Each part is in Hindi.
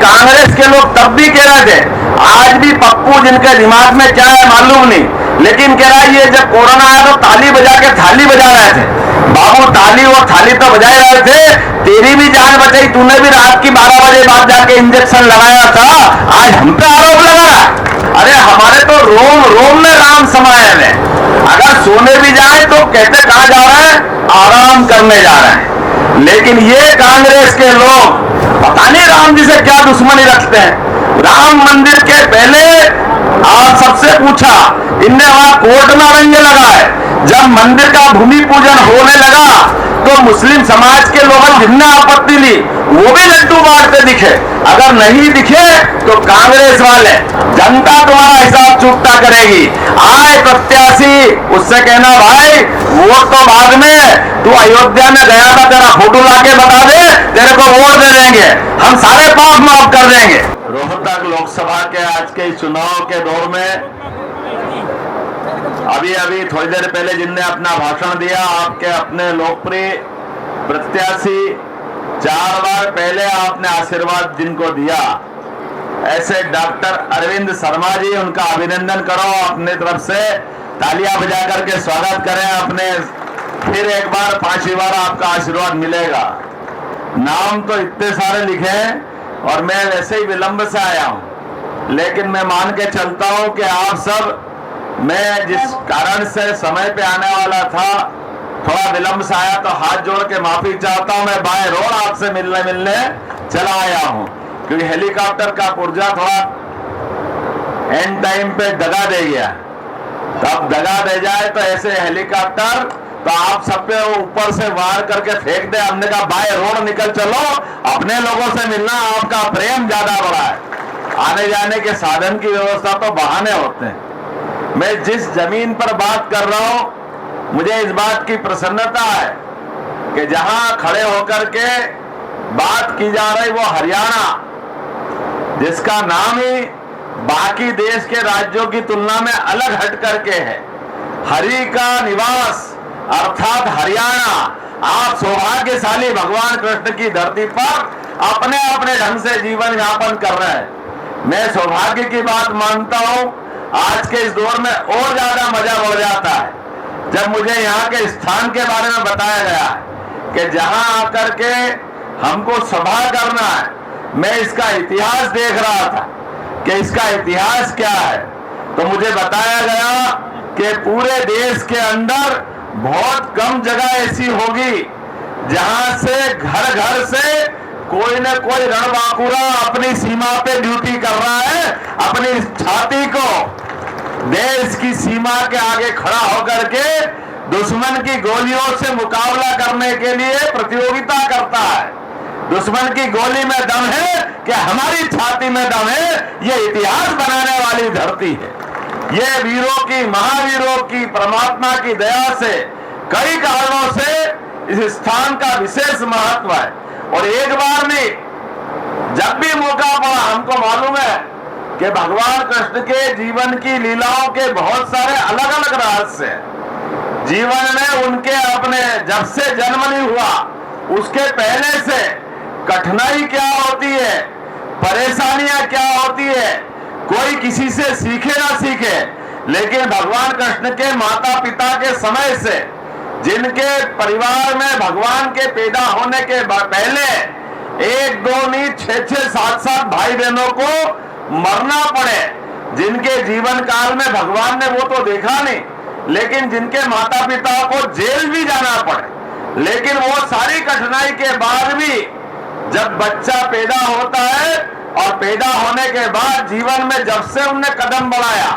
कांग्रेस के लोग तब भी कह रहे थे, आज भी पप्पू जिनके दिमाग में क्या है मालूम नहीं, लेकिन कह रहा है ये जब कोरोना आया तो ताली बजा के थाली बजा रहे थे। बाबू ताली और थाली तो बजा रहे थे, तेरी भी जान बचाई, तूने भी रात की 12 बजे बाद जाके इंजेक्शन लगाया था, आज हम पे आरोप लगा रहा है। अरे हमारे तो रोम रोम में राम समाये हैं, अगर सोने भी जाए तो कहते कहां जा रहे हैं, आराम करने जा रहे हैं। लेकिन ये कांग्रेस के लोग पता नहीं राम जी से क्या दुश्मनी रखते हैं। राम मंदिर के पहले आप सबसे पूछा, इनने वहां कोर्ट में रंग लगाए, जब मंदिर का भूमि पूजन होने लगा तो मुस्लिम समाज के लोगों जिनने आपत्ति ली वो भी लड्डू बांटते दिखे, अगर नहीं दिखे तो कांग्रेस वाले जनता तुम्हारा हिसाब चुकता करेगी। आए प्रत्याशी, उससे कहना भाई वोट तो बाद में, तू अयोध्या में गया था, तेरा फोटो लाके बता दे, तेरे को वोट दे देंगे, हम सारे पाप माफ कर देंगे। रोहतक लोकसभा के आज के चुनाव के दौर में अभी थोड़ी देर पहले जिनने अपना भाषण दिया, आपके अपने लोकप्रिय प्रत्याशी, 4 बार पहले आपने आशीर्वाद जिनको दिया, ऐसे डॉक्टर अरविंद शर्मा जी, उनका अभिनंदन करो, अपने तरफ से तालियां बजा करके स्वागत करें अपने। फिर एक बार 5वीं बार आपका आशीर्वाद मिलेगा। नाम तो इतने सारे लिखे और मैं वैसे ही विलंब से आया हूं, लेकिन मैं मान के चलता हूं कि आप सब, मैं जिस कारण से समय पे आने वाला था, थोड़ा विलंब से आया तो हाथ जोड़ के माफी चाहता हूं। मैं बाय रोड आपसे मिलने चला आया हूं, क्योंकि हेलीकॉप्टर का पुर्जा थोड़ा एंड टाइम पे दगा दे गया। तब दगा दे जाए तो ऐसे हेलीकॉप्टर तो आप सब पे ऊपर से वार करके फेंक दे। हमने कहा बाय रोड निकल चलो, अपने लोगों से मिलना, आपका प्रेम ज्यादा बड़ा है। आने जाने के साधन की व्यवस्था तो बहाने होते हैं। मैं जिस जमीन पर बात कर रहा हूं, मुझे इस बात की प्रसन्नता है कि जहां खड़े होकर के बात की जा रही वो हरियाणा, जिसका नाम ही बाकी देश के राज्यों की तुलना में अलग हट करके है, हरि का निवास अर्थात हरियाणा। आप सौभाग्यशाली, भगवान कृष्ण की धरती पर अपने अपने ढंग से जीवन यापन कर रहे हैं। मैं सौभाग्य की बात मानता हूं। आज के इस दौर में और ज्यादा मजा बढ़ जाता है जब मुझे यहाँ के स्थान के बारे में बताया गया कि जहां आकर के हमको सभा करना है। मैं इसका इतिहास देख रहा था कि इसका इतिहास क्या है, तो मुझे बताया गया कि पूरे देश के अंदर बहुत कम जगह ऐसी होगी जहां से घर घर से कोई न कोई रणबांकुरा अपनी सीमा पे ड्यूटी कर रहा है, अपनी छाती को देश की सीमा के आगे खड़ा होकर के दुश्मन की गोलियों से मुकाबला करने के लिए प्रतियोगिता करता है। दुश्मन की गोली में दम है कि हमारी छाती में दम है। ये इतिहास बनाने वाली धरती है। ये वीरों की, महावीरों की, परमात्मा की दया से कई कारणों से इस स्थान का विशेष महत्व है। और एक बार नहीं, जब भी मौका पड़ा, हमको मालूम है कि भगवान कृष्ण के जीवन की लीलाओं के बहुत सारे अलग अलग रहस्य हैं। जीवन में उनके अपने जब से जन्म नहीं हुआ उसके पहले से कठिनाई क्या होती है, परेशानियां क्या होती है, कोई किसी से सीखे ना सीखे, लेकिन भगवान कृष्ण के माता पिता के समय से, जिनके परिवार में भगवान के पैदा होने के पहले 1 2 नहीं 6 6 7 7 भाई बहनों को मरना पड़े, जिनके जीवन काल में भगवान ने वो तो देखा नहीं, लेकिन जिनके माता पिता को जेल भी जाना पड़े, लेकिन वो सारी कठिनाई के बाद भी जब बच्चा पैदा होता है और पैदा होने के बाद जीवन में जब से उनने कदम बढ़ाया,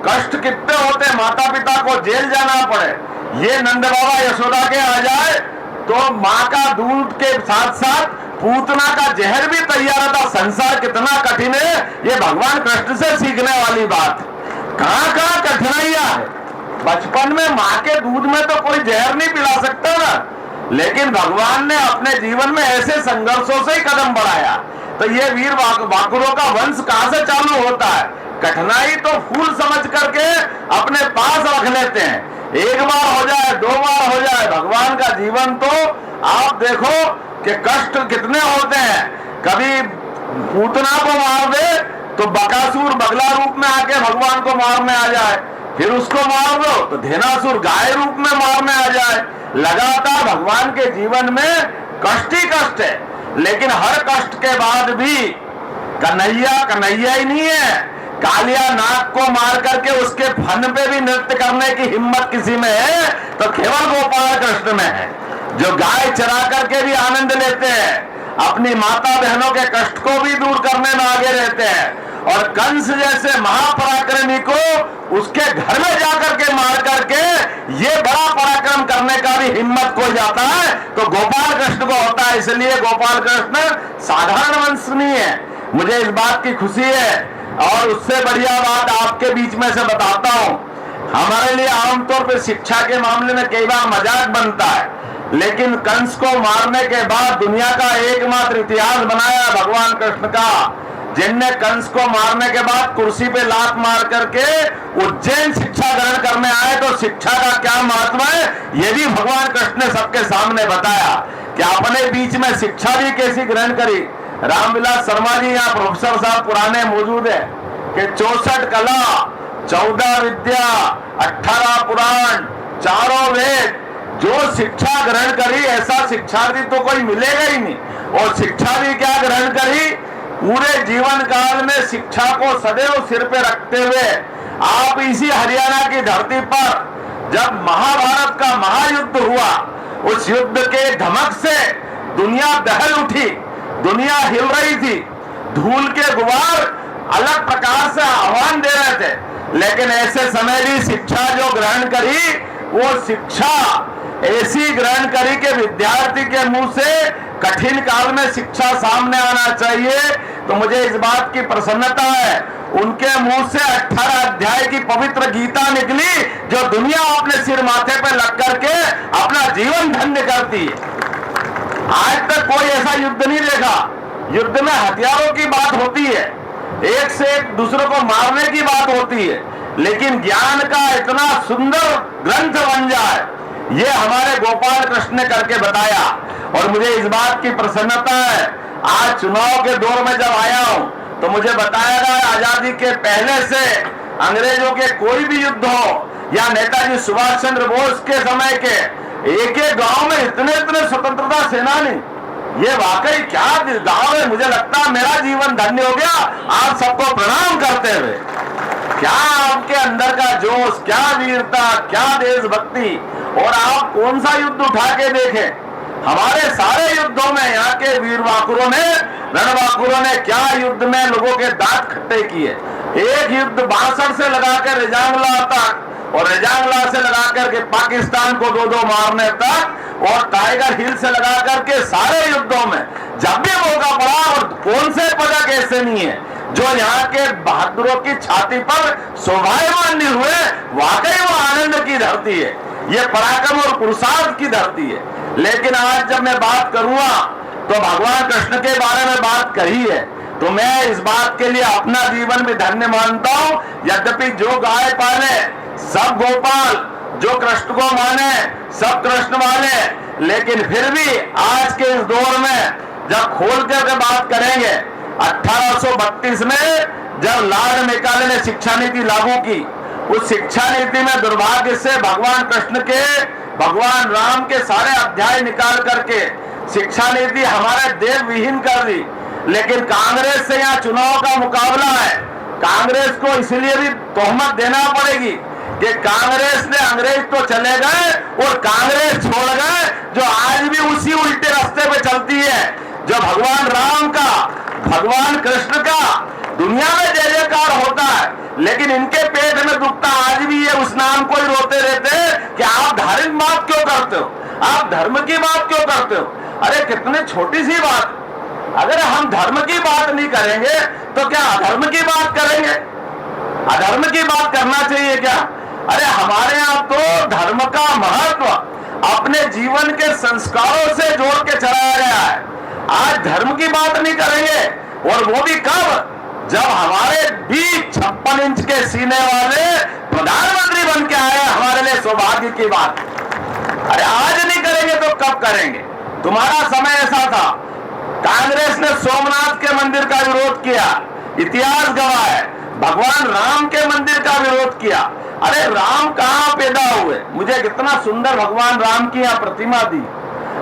कष्ट कितने होते, माता पिता को जेल जाना पड़े, ये नंद बाबा यशोदा के आ जाए तो माँ का दूध के साथ साथ पूतना का जहर भी तैयार था। संसार कितना कठिन है, ये भगवान कृष्ण से सीखने वाली बात। कहां कहां कठिनाइयां है। बचपन में माँ के दूध में तो कोई जहर नहीं पिला सकता ना, लेकिन भगवान ने अपने जीवन में ऐसे संघर्षों से ही कदम बढ़ाया। तो ये वीर बाकुरों का वंश कहां से चालू होता है। कठिनाई तो फूल समझ करके अपने पास रख लेते हैं। एक बार हो जाए, 2 बार हो जाए, भगवान का जीवन तो आप देखो कि कष्ट कितने होते हैं। कभी पूतना को मार दे तो बकासुर बगला रूप में आके भगवान को मारने आ जाए, फिर उसको मार दो तो धेनासुर गाय रूप में मारने आ जाए। लगातार भगवान के जीवन में कष्ट ही कष्ट है, लेकिन हर कष्ट के बाद भी कन्हैया कन्हैया ही नहीं है। कालिया नाग को मार करके उसके फन पे भी नृत्य करने की हिम्मत किसी में है तो केवल गोपाल कृष्ण में है, जो गाय चरा करके भी आनंद लेते हैं, अपनी माता बहनों के कष्ट को भी दूर करने में आगे रहते हैं, और कंस जैसे महापराक्रमी को उसके घर में जाकर के मार करके ये बड़ा पराक्रम करने का भी हिम्मत कोई जाता है तो गोपाल कृष्ण को होता है। इसलिए गोपाल कृष्ण साधारण वंश नहीं है, मुझे इस बात की खुशी है। और उससे बढ़िया बात आपके बीच में से बताता हूं, हमारे लिए आमतौर पर शिक्षा के मामले में कई बार मजाक बनता है, लेकिन कंस को मारने के बाद दुनिया का एकमात्र इतिहास बनाया भगवान कृष्ण का, जिनने कंस को मारने के बाद कुर्सी पे लात मार करके उज्जैन शिक्षा ग्रहण करने आए। तो शिक्षा का क्या महत्व है ये भी भगवान कृष्ण ने सबके सामने बताया कि अपने बीच में शिक्षा भी कैसी ग्रहण करी। रामविलास शर्मा जी यहाँ प्रोफेसर साहब पुराने मौजूद है कि 64 कला, 14 विद्या, 18 पुराण, 4 वेद, जो शिक्षा ग्रहण करी ऐसा शिक्षार्थी तो कोई मिलेगा ही नहीं। और शिक्षा भी क्या ग्रहण करी, पूरे जीवन काल में शिक्षा को सदैव सिर पे रखते हुए आप इसी हरियाणा की धरती पर जब महाभारत का महायुद्ध हुआ, उस युद्ध के धमक से दुनिया दहल उठी, दुनिया हिल रही थी, धूल के गुबार अलग प्रकार से आह्वान दे रहे थे, लेकिन ऐसे समय भी शिक्षा जो ग्रहण करी वो शिक्षा ऐसी ग्रहण करी कि विद्यार्थी के मुंह से कठिन काल में शिक्षा सामने आना चाहिए। तो मुझे इस बात की प्रसन्नता है, उनके मुंह से 18 अध्याय की पवित्र गीता निकली जो दुनिया अपने सिर माथे पर लग करके अपना जीवन धन्य करती है। आज तक कोई ऐसा युद्ध नहीं देखा, युद्ध में हथियारों की बात होती है, एक से एक दूसरों को मारने की बात होती है, लेकिन ज्ञान का इतना सुंदर ग्रंथ बन जाए ये हमारे गोपाल कृष्ण ने करके बताया। और मुझे इस बात की प्रसन्नता है, आज चुनाव के दौर में जब आया हूं तो मुझे बताया गया आजादी के पहले से अंग्रेजों के कोई भी युद्ध हो या नेताजी सुभाष चंद्र बोस के समय के एक एक गांव में इतने इतने स्वतंत्रता सेनानी, ये वाकई क्या गांव है। मुझे लगता है मेरा जीवन धन्य हो गया आप सबको प्रणाम करते हुए। क्या आपके अंदर का जोश, क्या वीरता, क्या देशभक्ति, और आप कौन सा युद्ध उठा के देखें, हमारे सारे युद्धों में यहाँ के वीर वाकुरों ने, रणवाकुरों ने क्या युद्ध में लोगों के दांत खट्टे किए। एक युद्ध 62 से लगाकर रेजांगला तक, और रेजांगला से लगाकर के पाकिस्तान को 2-2 मारने तक, और टाइगर हिल से लगाकर के सारे युद्धों में जब भी मौका पड़ा, और कौन से पदक ऐसे नहीं है जो यहाँ के बहादुरों की छाती पर शोभायमान नहीं हुए। वाकई वो आनंद की धरती है, ये पराक्रम और पुरुषार्थ की धरती है। लेकिन आज जब मैं बात करूंगा तो भगवान कृष्ण के बारे में बात कही है तो मैं इस बात के लिए अपना जीवन भी धन्य मानता हूं। यद्यपि जो गाय पाले सब गोपाल, जो कृष्ण को माने सब कृष्ण माने, लेकिन फिर भी आज के इस दौर में जब खोल करके बात करेंगे, 1832 में जब लॉर्ड मैकाले ने शिक्षा नीति लागू की, उस शिक्षा नीति में दुर्भाग्य से भगवान कृष्ण के, भगवान राम के सारे अध्याय निकाल करके शिक्षा नीति हमारे देव विहीन कर दी। लेकिन कांग्रेस से यहाँ चुनाव का मुकाबला है, कांग्रेस को इसलिए भी तोहमत देना पड़ेगी कि कांग्रेस ने अंग्रेज तो चले गए और कांग्रेस छोड़ गए, जो आज भी उसी उल्टे रास्ते पे चलती है, जो भगवान राम का, भगवान कृष्ण का दुनिया में जय जयकार होता है, लेकिन इनके पेट में दुखता आज भी ये उस नाम को ही रोते रहते हैं कि आप धार्मिक बात क्यों करते हो, आप धर्म की बात क्यों करते हो। अरे कितनी छोटी सी बात, अगर हम धर्म की बात नहीं करेंगे तो क्या अधर्म की बात करेंगे? अधर्म की बात करना चाहिए क्या? अरे हमारे यहाँ तो धर्म का महत्व अपने जीवन के संस्कारों से जोड़ के चलाया गया है। आज धर्म की बात नहीं करेंगे, और वो भी कब? जब हमारे बीच 56 इंच के सीने वाले प्रधानमंत्री बन के आए, हमारे लिए सौभाग्य की बात। अरे आज नहीं करेंगे तो कब करेंगे? तुम्हारा समय ऐसा था, कांग्रेस ने सोमनाथ के मंदिर का विरोध किया, इतिहास गवाह है। भगवान राम के मंदिर का विरोध किया। अरे राम कहां पैदा हुए? मुझे कितना सुंदर भगवान राम की यहाँ प्रतिमा दी।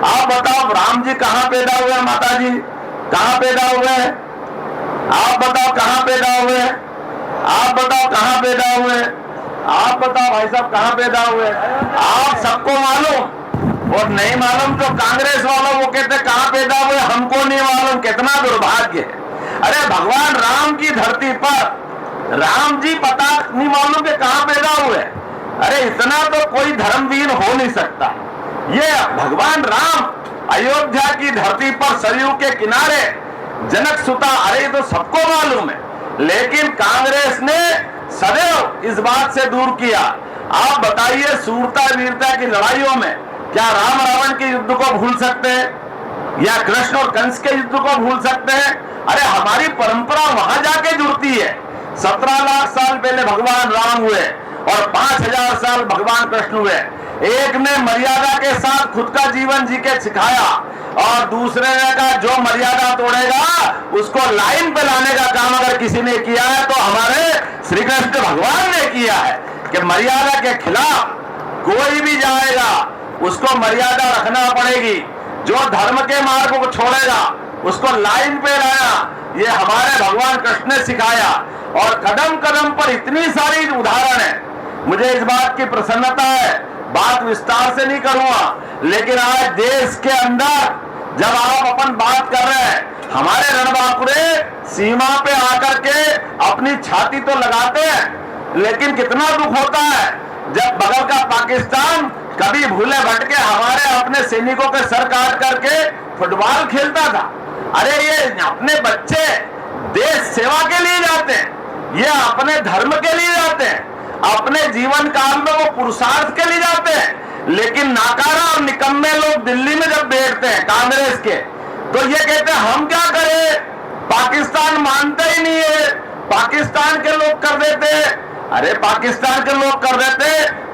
आप बताओ राम जी कहां पैदा हुए? माता जी कहां पैदा हुए? आप बताओ कहां पैदा हुए? आप बताओ कहां पैदा हुए? आप बताओ भाई साहब कहां पैदा हुए? आप सबको मालूम, और नहीं मालूम तो कांग्रेस वालों वो कहते कहां पैदा हुए, हमको नहीं मालूम। कितना दुर्भाग्य है। अरे भगवान राम की धरती पर राम जी पता नहीं मालूम कि कहां पैदा हुए। अरे इतना तो कोई धर्मवीर हो नहीं सकता। ये भगवान राम अयोध्या की धरती पर सरयू के किनारे जनक सुता, अरे तो सबको मालूम है, लेकिन कांग्रेस ने सदैव इस बात से दूर किया। आप बताइए, सूरता वीरता की लड़ाइयों में क्या राम रावण के युद्ध को भूल सकते हैं या कृष्ण और कंस के युद्ध को भूल सकते हैं? अरे हमारी परंपरा वहां जाके जुड़ती है। 17 लाख साल पहले भगवान राम हुए और 5000 साल भगवान कृष्ण हुए। एक ने मर्यादा के साथ खुद का जीवन जी के सिखाया और दूसरे ने कहा जो मर्यादा तोड़ेगा उसको लाइन पे लाने का काम अगर किसी ने किया है तो हमारे श्री कृष्ण भगवान ने किया है कि मर्यादा के खिलाफ कोई भी जाएगा उसको मर्यादा रखना पड़ेगी। जो धर्म के मार्ग को छोड़ेगा उसको लाइन पे लाना, ये हमारे भगवान कृष्ण ने सिखाया। और कदम कदम पर इतनी सारी उदाहरण है। मुझे इस बात की प्रसन्नता है, बात विस्तार से नहीं करूंगा, लेकिन आज देश के अंदर जब आप अपन बात कर रहे हैं, हमारे रणबांकुरे सीमा पे आकर के अपनी छाती तो लगाते हैं, लेकिन कितना दुख होता है जब बगल का पाकिस्तान कभी भूले भटके हमारे अपने सैनिकों के सर काट करके फुटबॉल खेलता था। अरे ये अपने बच्चे देश सेवा के लिए जाते हैं, ये अपने धर्म के लिए जाते हैं, अपने जीवन काल में वो पुरुषार्थ के लिए जाते हैं। लेकिन नाकारा और निकम्मे लोग दिल्ली में जब बैठते हैं कांग्रेस के, तो ये कहते हैं हम क्या करें, पाकिस्तान मानते ही नहीं है, पाकिस्तान के लोग कर देते। अरे पाकिस्तान के लोग कर देते,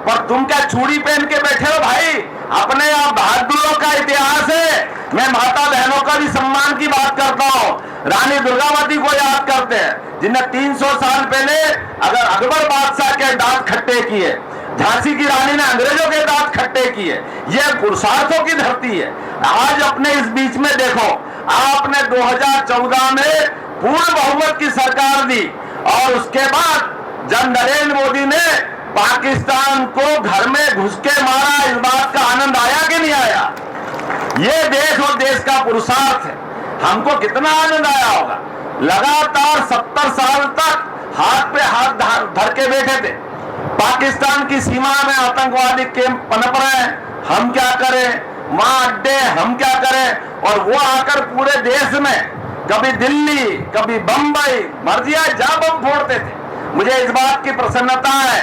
पर तुम क्या चूड़ी पहन के बैठे हो भाई? अपने आप बहादुरों का इतिहास है। मैं माता बहनों का भी सम्मान की बात करता हूँ। रानी दुर्गावती को याद करते हैं जिन्हें 300 साल पहले अगर अकबर बादशाह के दांत खट्टे किए, झांसी की रानी ने अंग्रेजों के दांत खट्टे किए। यह पुरुषार्थों की धरती है। आज अपने इस बीच में देखो, आपने 2014 में पूर्ण बहुमत की सरकार दी और उसके बाद जब नरेंद्र मोदी ने पाकिस्तान को घर में घुस के मारा, इस बात का आनंद आया कि नहीं आया? ये देश और देश का पुरुषार्थ है। हमको कितना आनंद आया होगा। लगातार 70 साल तक हाथ पे हाथ धर के बैठे थे। पाकिस्तान की सीमा में आतंकवादी कैंप पनप रहे हैं, हम क्या करें, वहां अड्डे, हम क्या करें। और वो आकर पूरे देश में कभी दिल्ली कभी बंबई मर्जिया जा बम फोड़ते थे। मुझे इस बात की प्रसन्नता है,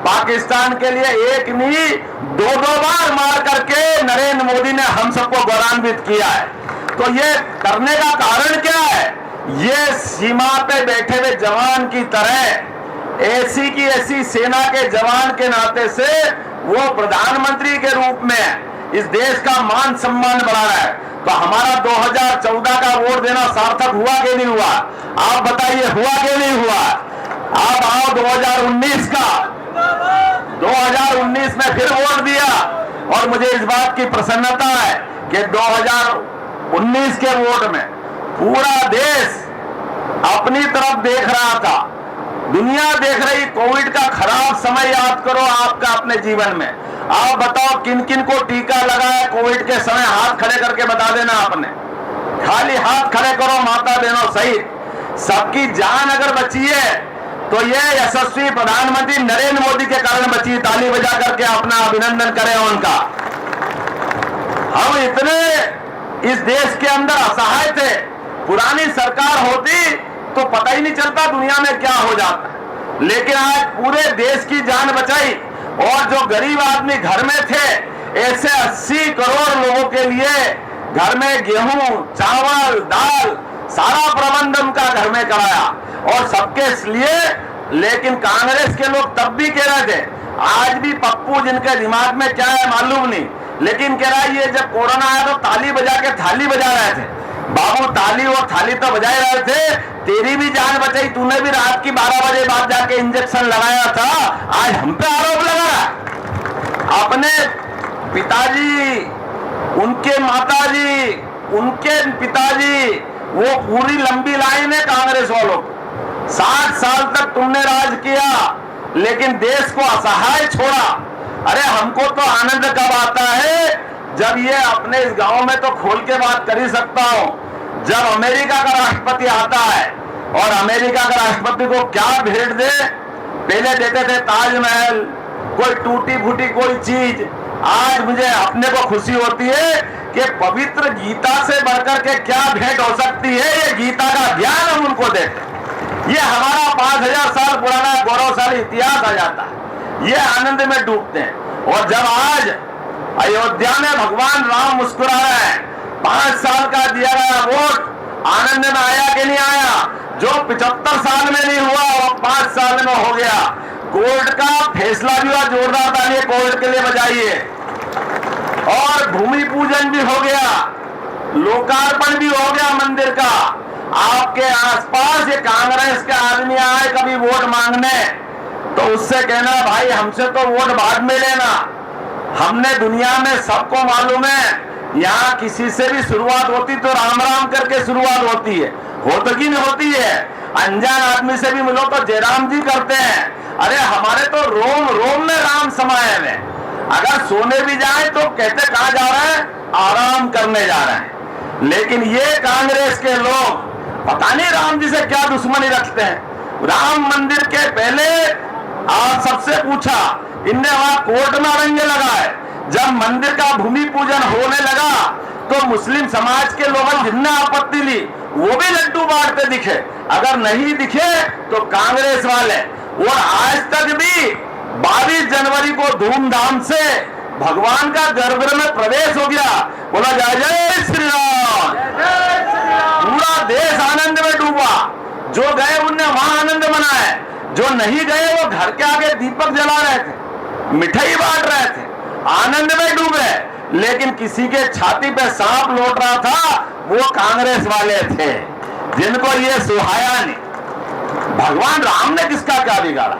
पाकिस्तान के लिए एक नहीं 2-2 बार मार करके नरेंद्र मोदी ने हम सबको गौरवान्वित किया है। तो ये करने का कारण क्या है? ये सीमा पे बैठे हुए जवान की तरह ऐसी की ऐसी सेना के जवान के नाते से वो प्रधानमंत्री के रूप में इस देश का मान सम्मान बढ़ा रहा है। तो हमारा 2014 का वोट देना सार्थक हुआ कि नहीं हुआ? आप बताइए, हुआ कि नहीं हुआ? आप आओ 2019 का, 2019 में फिर वोट दिया और मुझे इस बात की प्रसन्नता है कि 2019 के वोट में पूरा देश अपनी तरफ देख रहा था, दुनिया देख रही। कोविड का खराब समय याद करो आपका अपने जीवन में। आप बताओ किन किन को टीका लगा है कोविड के समय? हाथ खड़े करके बता देना आपने, खाली हाथ खड़े करो माता बहनों सहित। सबकी जान अगर बची है तो ये यशस्वी प्रधानमंत्री नरेंद्र मोदी के कारण बची। ताली बजा करके अपना अभिनंदन करें उनका। हम इतने इस देश के अंदर असहाय थे, पुरानी सरकार होती तो पता ही नहीं चलता दुनिया में क्या हो जाता। लेकिन आज पूरे देश की जान बचाई और जो गरीब आदमी घर में थे, ऐसे 80 करोड़ लोगों के लिए घर में गेहूं, चावल, दाल सारा प्रबंध उनका घर में कराया और सबके लिए। लेकिन कांग्रेस के लोग तब भी कह रहे थे, आज भी पप्पू जिनके दिमाग में क्या है मालूम नहीं, लेकिन कह रहा है ये जब कोरोना आया तो ताली बजा के थाली बजा रहे थे। बाबू ताली और थाली तो बजाए रहे थे, तेरी भी जान बचाई, तूने भी रात की 12 बजे बाद जाके इंजेक्शन लगाया था, आज हम पे आरोप लगा रहा है। अपने पिताजी, उनके माताजी, उनके पिताजी, वो पूरी लंबी लाइन है कांग्रेस वालों को। 60 साल तक तुमने राज किया लेकिन देश को असहाय छोड़ा। अरे हमको तो आनंद कब आता है जब ये अपने इस गांव में तो खोल के बात कर ही सकता हूं, जब अमेरिका का राष्ट्रपति आता है और अमेरिका का राष्ट्रपति को क्या भेंट दे, पहले देते थे ताजमहल, कोई टूटी फूटी कोई चीज। आज मुझे अपने को खुशी होती है कि पवित्र गीता से बढ़कर के क्या भेंट हो सकती है, ये गीता का ज्ञान हम उनको देते। ये हमारा 5000 साल पुराना गौरवशाली इतिहास आ जाता है, ये आनंद में डूबते हैं। और जब आज अयोध्या में भगवान राम मुस्कुरा रहे हैं, 5 साल का दिया गया वोट आनंद में आया कि नहीं आया? जो 75 साल में नहीं हुआ वो 5 साल में हो गया। कोर्ट का फैसला भी हुआ जोरदार तालियां कोर्ट के लिए बजाइए। और भूमि पूजन भी हो गया, लोकार्पण भी हो गया मंदिर का। आपके आसपास ये कांग्रेस के आदमी आए कभी वोट मांगने तो उससे कहना भाई हमसे तो वोट बाद में लेना। हमने दुनिया में सबको मालूम है यहाँ किसी से भी शुरुआत होती तो राम राम करके शुरुआत होती है, होती कि नहीं होती है? अनजान आदमी से भी मिलो तो जयराम जी करते हैं। अरे हमारे तो रोम रोम में राम समाये हुए, अगर सोने भी जाए तो कहते कहां जा रहे हैं? आराम करने जा रहे हैं। लेकिन ये कांग्रेस के लोग पता नहीं राम जी से क्या दुश्मनी रखते हैं। राम मंदिर के पहले आप सबसे पूछा, इनने वहां कोर्ट में अड़ंगे लगाए। जब मंदिर का भूमि पूजन होने लगा तो मुस्लिम समाज के लोगों जिनने आपत्ति ली वो भी लड्डू बांटते दिखे, अगर नहीं दिखे तो कांग्रेस वाले। और आज तक भी 22 जनवरी को धूमधाम से भगवान का गर्भगृह में प्रवेश हो गया। बोला जय जय श्री राम। पूरा देश आनंद में डूबा। जो गए उनने वहां आनंद मनाए, जो नहीं गए वो घर के आगे दीपक जला रहे थे, मिठाई बांट रहे थे, आनंद में डूबे। लेकिन किसी के छाती पे सांप लौट रहा था वो कांग्रेस वाले थे, जिनको ये सुहाया नहीं। भगवान राम ने किसका क्या बिगाड़ा?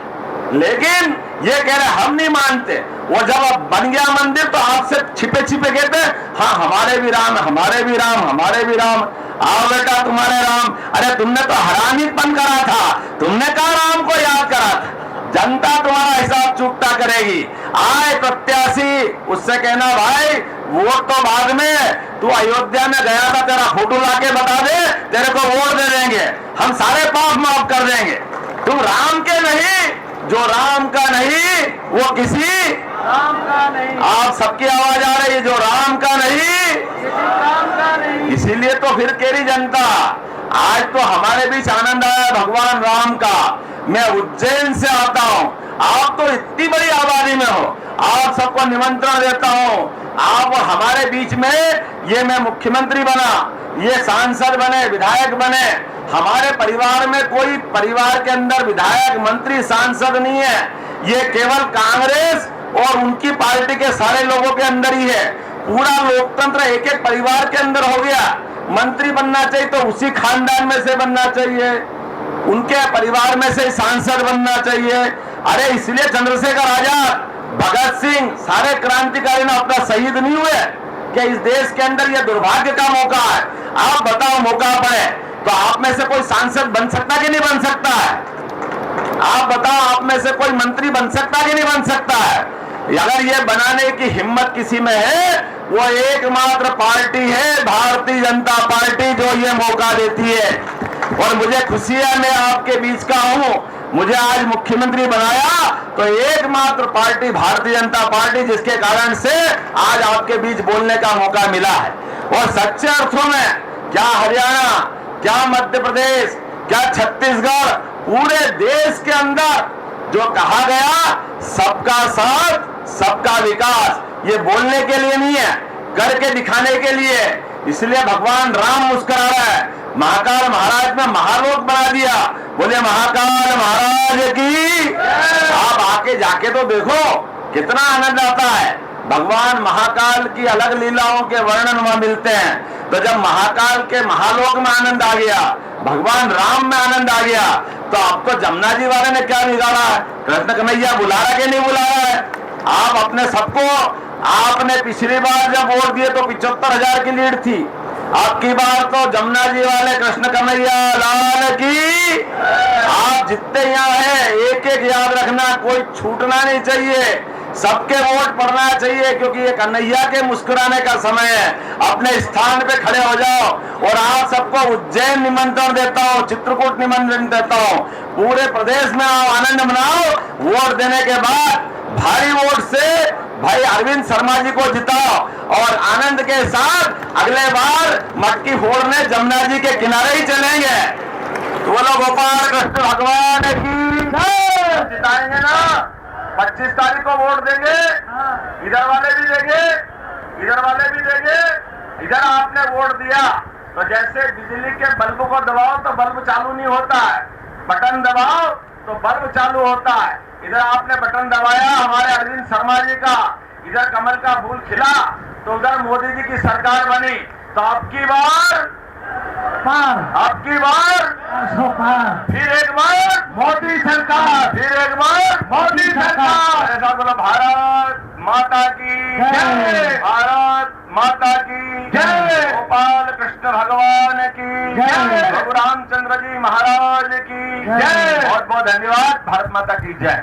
लेकिन ये कह रहे हम नहीं मानते। वो जब अब बन गया मंदिर तो आपसे छिपे छिपे कहते हाँ हमारे भी राम, हमारे भी राम, हमारे भी राम। आओ बेटा तुम्हारे राम। अरे तुमने तो हरामीपन करा था, तुमने कहा राम को याद करा था। जनता तुम्हारा हिसाब चुकता करेगी। आए प्रत्याशी, उससे कहना भाई वोट तो बाद में, तू अयोध्या में गया था तेरा फोटो लाके बता दे, तेरे को वोट दे देंगे, हम सारे पाप माफ कर देंगे। तुम राम के नहीं, जो राम का नहीं वो किसी राम का नहीं। आप सबकी आवाज आ रही है, जो राम का नहीं, राम का नहीं। इसीलिए तो फिर केरी जनता। आज तो हमारे बीच आनंद आया भगवान राम का। मैं उज्जैन से आता हूं, आप तो इतनी बड़ी आबादी में हो, आप सबको निमंत्रण देता हूं। आप हमारे बीच में, ये मैं मुख्यमंत्री बना, ये सांसद बने, विधायक बने, हमारे परिवार में कोई परिवार के अंदर विधायक, मंत्री, सांसद नहीं है। ये केवल कांग्रेस और उनकी पार्टी के सारे लोगों के अंदर ही है। पूरा लोकतंत्र एक एक परिवार के अंदर हो गया। मंत्री बनना चाहिए तो उसी खानदान में से बनना चाहिए, उनके परिवार में से सांसद बनना चाहिए। अरे इसलिए चंद्रशेखर आजाद, भगत सिंह, सारे क्रांतिकारी ने अपना शहीद नहीं हुए कि इस देश के अंदर ये दुर्भाग्य का मौका है। आप बताओ मौका पड़े तो आप में से कोई सांसद बन सकता कि नहीं बन सकता है? आप बताओ आप में से कोई मंत्री बन सकता कि नहीं बन सकता है? अगर ये बनाने की हिम्मत किसी में है, वो एकमात्र पार्टी है भारतीय जनता पार्टी, जो ये मौका देती है। और मुझे खुशी है मैं आपके बीच का हूं। मुझे आज मुख्यमंत्री बनाया तो एकमात्र पार्टी भारतीय जनता पार्टी, जिसके कारण से आज आपके बीच बोलने का मौका मिला है। और सच्चे अर्थों में क्या हरियाणा, क्या मध्य प्रदेश, क्या छत्तीसगढ़, पूरे देश के अंदर जो कहा गया सबका साथ सबका विकास, ये बोलने के लिए नहीं है, करके दिखाने के लिए। इसलिए भगवान राम मुस्कुरा रहा है। महाकाल महाराज ने महालोक बना दिया। बोले महाकाल महाराज की। आप आके जाके तो देखो कितना आनंद आता है। भगवान महाकाल की अलग लीलाओं के वर्णन वहां मिलते हैं। तो जब महाकाल के महालोक में आनंद आ गया, भगवान राम में आनंद आ गया, तो अब तो जमुना जी वाले ने क्या बिगाड़ा है? कृष्ण कन्हैया बुला रहा कि नहीं बुला रहा है? आप अपने सबको, आपने पिछली बार जब वोट दिए तो 75,000 की लीड थी, आपकी बार तो जमुना जी वाले कृष्ण कन्हैया लाल की। आप जितने यहाँ हैं एक एक याद रखना, कोई छूटना नहीं चाहिए, सबके वोट पड़ना चाहिए, क्योंकि ये कन्हैया के मुस्कुराने का समय है। अपने स्थान पे खड़े हो जाओ। और आप सबको उज्जैन निमंत्रण देता हूँ, चित्रकूट निमंत्रण देता हूँ, पूरे प्रदेश में आओ, आनंद मनाओ। वोट देने के बाद भारी वोट से भाई अरविंद शर्मा जी को जिताओ और आनंद के साथ अगले बार मटकी फोड़ने जमुना जी के किनारे ही चलेंगे। तो बोलो गोपाल कृष्ण भगवान की जय। जिताएंगे ना? 25 तारीख को वोट देंगे, इधर वाले भी देंगे, इधर वाले भी देंगे। इधर आपने वोट दिया तो जैसे बिजली के बल्ब को दबाओ तो बल्ब चालू नहीं होता है, बटन दबाओ तो बल्ब चालू होता है। इधर आपने बटन दबाया हमारे अरविंद शर्मा जी का, इधर कमल का फूल खिला तो उधर मोदी जी की सरकार बनी। तो आपकी बार आपकी बार फिर एक बार मोदी सरकार, फिर एक बार मोदी सरकार। ऐसा बोलो भारत माता की जय, भारत माता की जय, गोपाल कृष्ण भगवान की जय, प्रभु रामचंद्र जी महाराज की जय। बहुत बहुत धन्यवाद। भारत माता की जय।